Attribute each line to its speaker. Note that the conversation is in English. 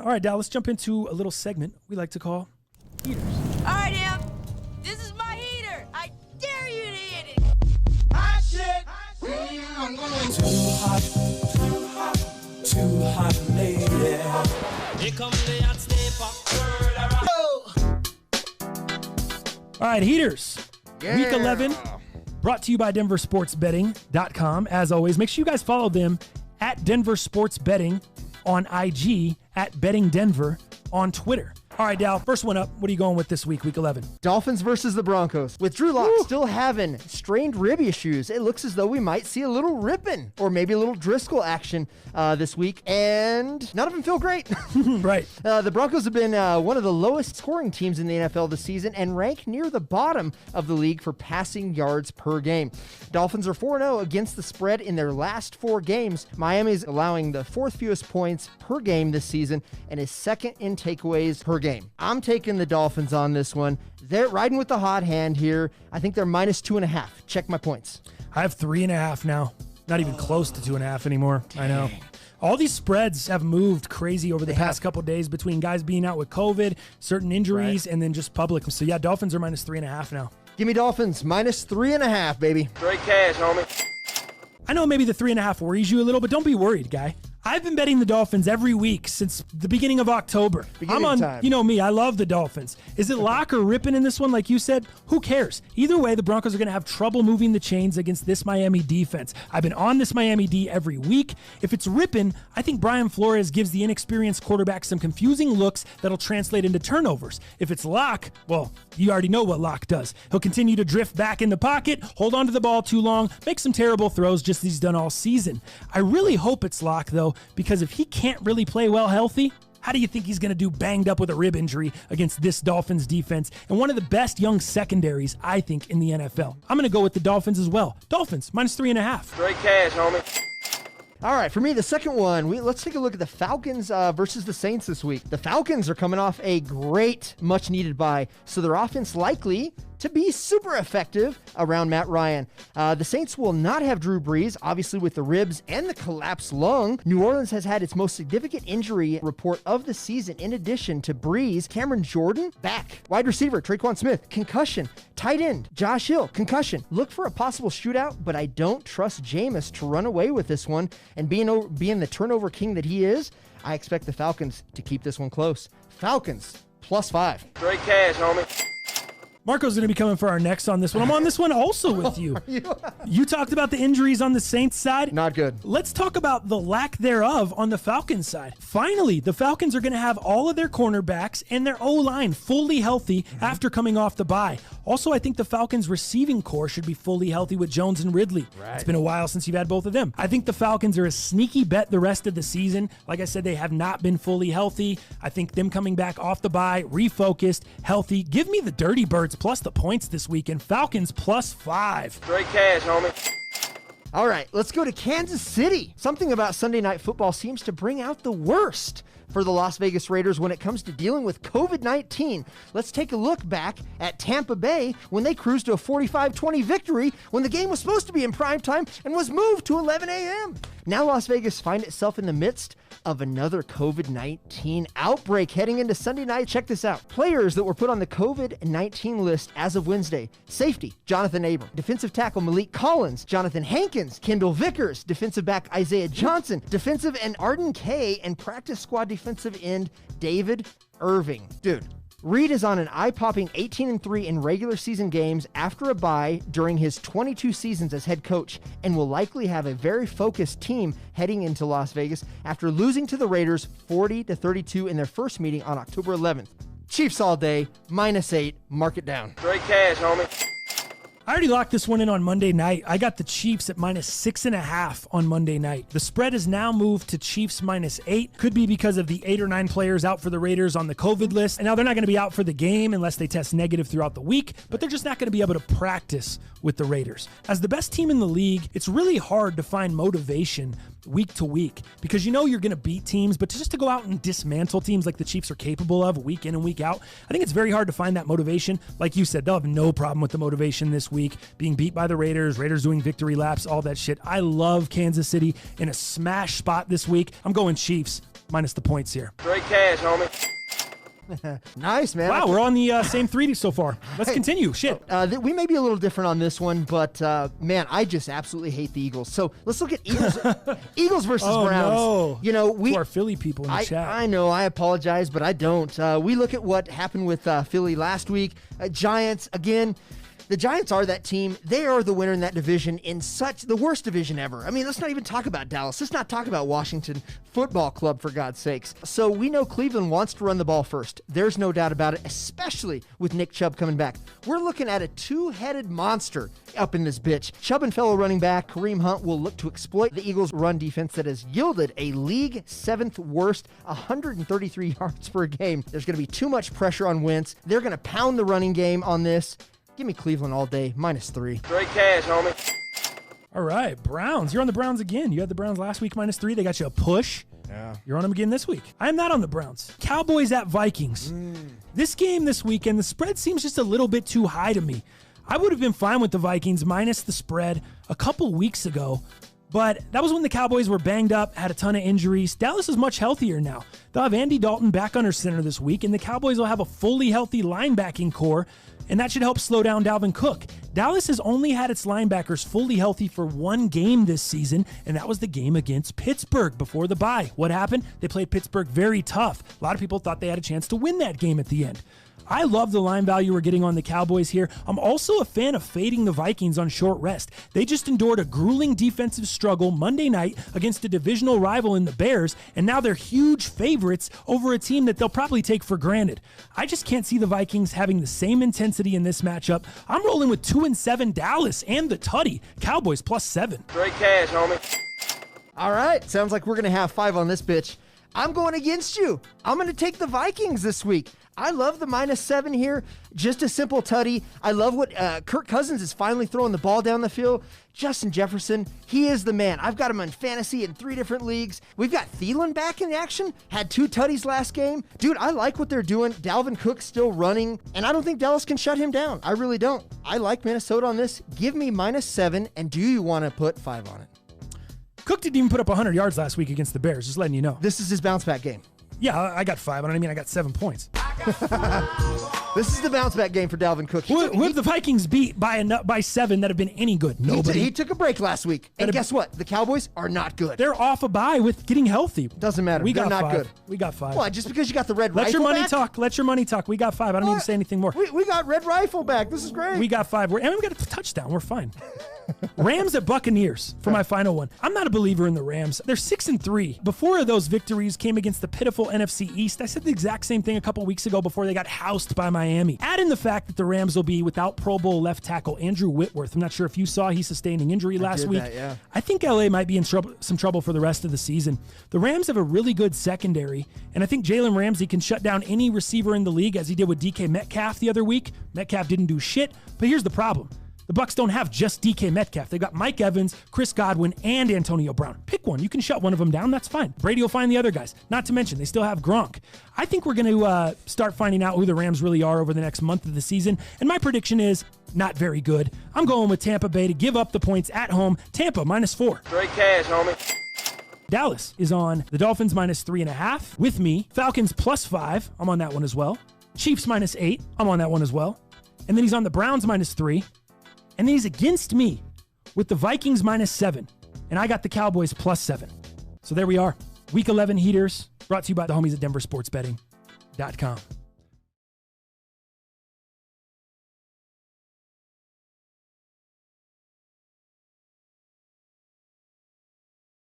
Speaker 1: All right, Dal, let's jump into a little segment we like to call Heaters.
Speaker 2: All right, Em. This is my heater. I dare you to hit it.
Speaker 3: Hot shit. I'm going too hot, lady.
Speaker 2: Here comes the hot stepper.
Speaker 1: All right, Heaters. Week 11, brought to you by DenverSportsBetting.com. As always, make sure you guys follow them at Denver Sports Betting on IG, at Betting Denver on Twitter. All right, Dal, first one up. What are you going with this week, week 11?
Speaker 4: Dolphins versus the Broncos. With Drew Lock still having strained rib issues, it looks as though we might see a little ripping or maybe a little Driscoll action this week, and none of them feel great.
Speaker 1: Right.
Speaker 4: The Broncos have been one of the lowest scoring teams in the NFL this season and rank near the bottom of the league for passing yards per game. Dolphins are 4-0 against the spread in their last 4 games. Miami's allowing the 4th fewest points per game this season and is second in takeaways per game. I'm taking the Dolphins on this one. They're riding with the hot hand here. I think they're minus 2.5. Check my points.
Speaker 1: I have 3.5 now. Not even close to 2.5 anymore. I know. All these spreads have moved crazy over the past couple days between guys being out with COVID, certain injuries, and then just public. So, yeah, Dolphins are minus 3.5 now.
Speaker 4: Give me Dolphins, minus 3.5, baby.
Speaker 3: Straight cash, homie.
Speaker 1: I know maybe the 3.5 worries you a little, but don't be worried, guy. I've been betting the Dolphins every week since the beginning of October.
Speaker 4: Time.
Speaker 1: You know me, I love the Dolphins. Is it lock or ripping in this one, like you said? Who cares? Either way, the Broncos are going to have trouble moving the chains against this Miami defense. I've been on this Miami D every week. If it's ripping, I think Brian Flores gives the inexperienced quarterback some confusing looks that'll translate into turnovers. If it's lock, well, you already know what lock does. He'll continue to drift back in the pocket, hold on to the ball too long, make some terrible throws just as he's done all season. I really hope it's lock, though, because if he can't really play well healthy, how do you think he's going to do banged up with a rib injury against this Dolphins defense and one of the best young secondaries, I think, in the NFL? I'm going to go with the Dolphins as well. Dolphins, minus 3.5.
Speaker 3: Straight cash, homie.
Speaker 4: All right, for me, the second one, let's take a look at the Falcons versus the Saints this week. The Falcons are coming off a great, much-needed bye, so their offense likely to be super effective around Matt Ryan. The Saints will not have Drew Brees, obviously with the ribs and the collapsed lung. New Orleans has had its most significant injury report of the season. In addition to Brees, Cameron Jordan, back. Wide receiver, Traquan Smith, concussion. Tight end, Josh Hill, concussion. Look for a possible shootout, but I don't trust Jameis to run away with this one. And being the turnover king that he is, I expect the Falcons to keep this one close. Falcons, plus 5.
Speaker 3: Straight cash, homie.
Speaker 1: Marco's going to be coming for our next on this one. I'm on this one also with you. You talked about the injuries on the Saints side.
Speaker 4: Not good.
Speaker 1: Let's talk about the lack thereof on the Falcons side. Finally, the Falcons are going to have all of their cornerbacks and their O-line fully healthy after coming off the bye. Also, I think the Falcons receiving core should be fully healthy with Jones and Ridley. Right. It's been a while since you've had both of them. I think the Falcons are a sneaky bet the rest of the season. Like I said, they have not been fully healthy. I think them coming back off the bye, refocused, healthy. Give me the Dirty Birds plus the points this weekend. Falcons plus 5.
Speaker 3: Straight cash, homie.
Speaker 4: All right, let's go to Kansas City. Something about Sunday Night Football seems to bring out the worst for the Las Vegas Raiders when it comes to dealing with COVID-19. Let's take a look back at Tampa Bay when they cruised to a 45-20 victory when the game was supposed to be in prime time and was moved to 11 a.m. Now Las Vegas find itself in the midst of another COVID-19 outbreak heading into Sunday night. Check this out. Players that were put on the COVID-19 list as of Wednesday. Safety, Jonathan Abram. Defensive tackle, Malik Collins. Jonathan Hankins. Kendall Vickers. Defensive back, Isaiah Johnson. Defensive end, Arden Kay. And practice squad defensive end, David Irving. Dude, Reed is on an eye-popping 18-3 in regular season games after a bye during his 22 seasons as head coach, and will likely have a very focused team heading into Las Vegas after losing to the Raiders 40-32 in their first meeting on October 11th. Chiefs all day, minus 8, mark it down.
Speaker 3: Straight cash, homie.
Speaker 1: I already locked this one in on Monday night. I got the Chiefs at minus 6.5 on Monday night. The spread has now moved to Chiefs minus 8. Could be because of the 8 or 9 players out for the Raiders on the COVID list. And now they're not going to be out for the game unless they test negative throughout the week, but they're just not going to be able to practice with the Raiders. As the best team in the league, it's really hard to find motivation week to week because you know you're going to beat teams, but just to go out and dismantle teams like the Chiefs are capable of week in and week out, I think it's very hard to find that motivation. Like you said, they'll have no problem with the motivation this week, being beat by the Raiders doing victory laps, all that shit. I love Kansas City in a smash spot this week. I'm going Chiefs minus the points here.
Speaker 3: Straight cash, homie.
Speaker 4: Nice, man.
Speaker 1: Wow, we're on the same 3 so far. Let's continue. Shit.
Speaker 4: We may be a little different on this one, but man, I just absolutely hate the Eagles. So let's look at Eagles versus Browns.
Speaker 1: No.
Speaker 4: You know,
Speaker 1: To our Philly people in the chat.
Speaker 4: I know, I apologize, but I don't. We look at what happened with Philly last week. Giants, again. The Giants are that team. They are the winner in that division in such the worst division ever. I mean, let's not even talk about Dallas. Let's not talk about Washington Football Club, for God's sakes. So we know Cleveland wants to run the ball first. There's no doubt about it, especially with Nick Chubb coming back. We're looking at a two-headed monster up in this bitch. Chubb and fellow running back Kareem Hunt will look to exploit the Eagles' run defense that has yielded a league 7th worst 133 yards per game. There's going to be too much pressure on Wentz. They're going to pound the running game on this. Give me Cleveland all day, -3.
Speaker 3: Straight cash, homie.
Speaker 1: All right, Browns. You're on the Browns again. You had the Browns last week -3. They got you a push.
Speaker 4: Yeah.
Speaker 1: You're on them again this week. I'm not on the Browns. Cowboys at Vikings. This game this weekend, the spread seems just a little bit too high to me. I would have been fine with the Vikings minus the spread a couple weeks ago, but that was when the Cowboys were banged up, had a ton of injuries. Dallas is much healthier now. They'll have Andy Dalton back under center this week, and the Cowboys will have a fully healthy linebacking core, and that should help slow down Dalvin Cook. Dallas has only had its linebackers fully healthy for one game this season, and that was the game against Pittsburgh before the bye. What happened? They played Pittsburgh very tough. A lot of people thought they had a chance to win that game at the end. I love the line value we're getting on the Cowboys here. I'm also a fan of fading the Vikings on short rest. They just endured a grueling defensive struggle Monday night against a divisional rival in the Bears, and now they're huge favorites over a team that they'll probably take for granted. I just can't see the Vikings having the same intensity in this matchup. I'm rolling with 2-7 Dallas and the Tutty. Cowboys +7.
Speaker 3: Straight cash, homie.
Speaker 4: All right, sounds like we're going to have 5 on this bitch. I'm going against you. I'm going to take the Vikings this week. I love the -7 here. Just a simple tutty. I love what Kirk Cousins is finally throwing the ball down the field. Justin Jefferson, he is the man. I've got him in fantasy in 3 different leagues. We've got Thielen back in action. Had 2 tutties last game. Dude, I like what they're doing. Dalvin Cook's still running, and I don't think Dallas can shut him down. I really don't. I like Minnesota on this. Give me -7, and do you want to put 5 on it?
Speaker 1: Cook didn't even put up 100 yards last week against the Bears, just letting you know.
Speaker 4: This is his bounce back game.
Speaker 1: Yeah, I got 5 on it. I mean, I got 7 points.
Speaker 4: This is the bounce back game for Dalvin Cook.
Speaker 1: Who have the Vikings beat by 7 that have been any good? Nobody.
Speaker 4: He took a break last week. And guess what? The Cowboys are not good.
Speaker 1: They're off a bye with getting healthy.
Speaker 4: Doesn't matter.
Speaker 1: They're
Speaker 4: They're not
Speaker 1: 5.
Speaker 4: good.
Speaker 1: We got 5.
Speaker 4: What? Just because you got the red
Speaker 1: Let
Speaker 4: rifle
Speaker 1: your money
Speaker 4: back?
Speaker 1: talk. Let your money talk. We got 5. I don't need to say anything more.
Speaker 4: We got red rifle back. This is great.
Speaker 1: We got 5. And we got a touchdown. We're fine. Rams at Buccaneers for my final one. I'm not a believer in the Rams. They're 6-3. Before those victories came against the pitiful NFC East, I said the exact same thing a couple weeks ago before they got housed by Miami. Add in the fact that the Rams will be without Pro Bowl left tackle Andrew Whitworth. I'm not sure if you saw he sustained an injury last week.
Speaker 4: Yeah.
Speaker 1: I think LA might be in some trouble for the rest of the season. The Rams have a really good secondary, and I think Jalen Ramsey can shut down any receiver in the league as he did with DK Metcalf the other week. Metcalf didn't do shit, but here's the problem. The Bucs don't have just DK Metcalf. They've got Mike Evans, Chris Godwin, and Antonio Brown. Pick one. You can shut one of them down. That's fine. Brady will find the other guys. Not to mention, they still have Gronk. I think we're going to start finding out who the Rams really are over the next month of the season. And my prediction is not very good. I'm going with Tampa Bay to give up the points at home. Tampa -4.
Speaker 3: Straight cash, homie.
Speaker 1: Dallas is on the Dolphins -3.5 with me. Falcons +5. I'm on that one as well. Chiefs -8. I'm on that one as well. And then he's on the Browns -3. And then he's against me with the Vikings -7. And I got the Cowboys +7. So there we are. Week 11 heaters brought to you by the homies at DenverSportsBetting.com.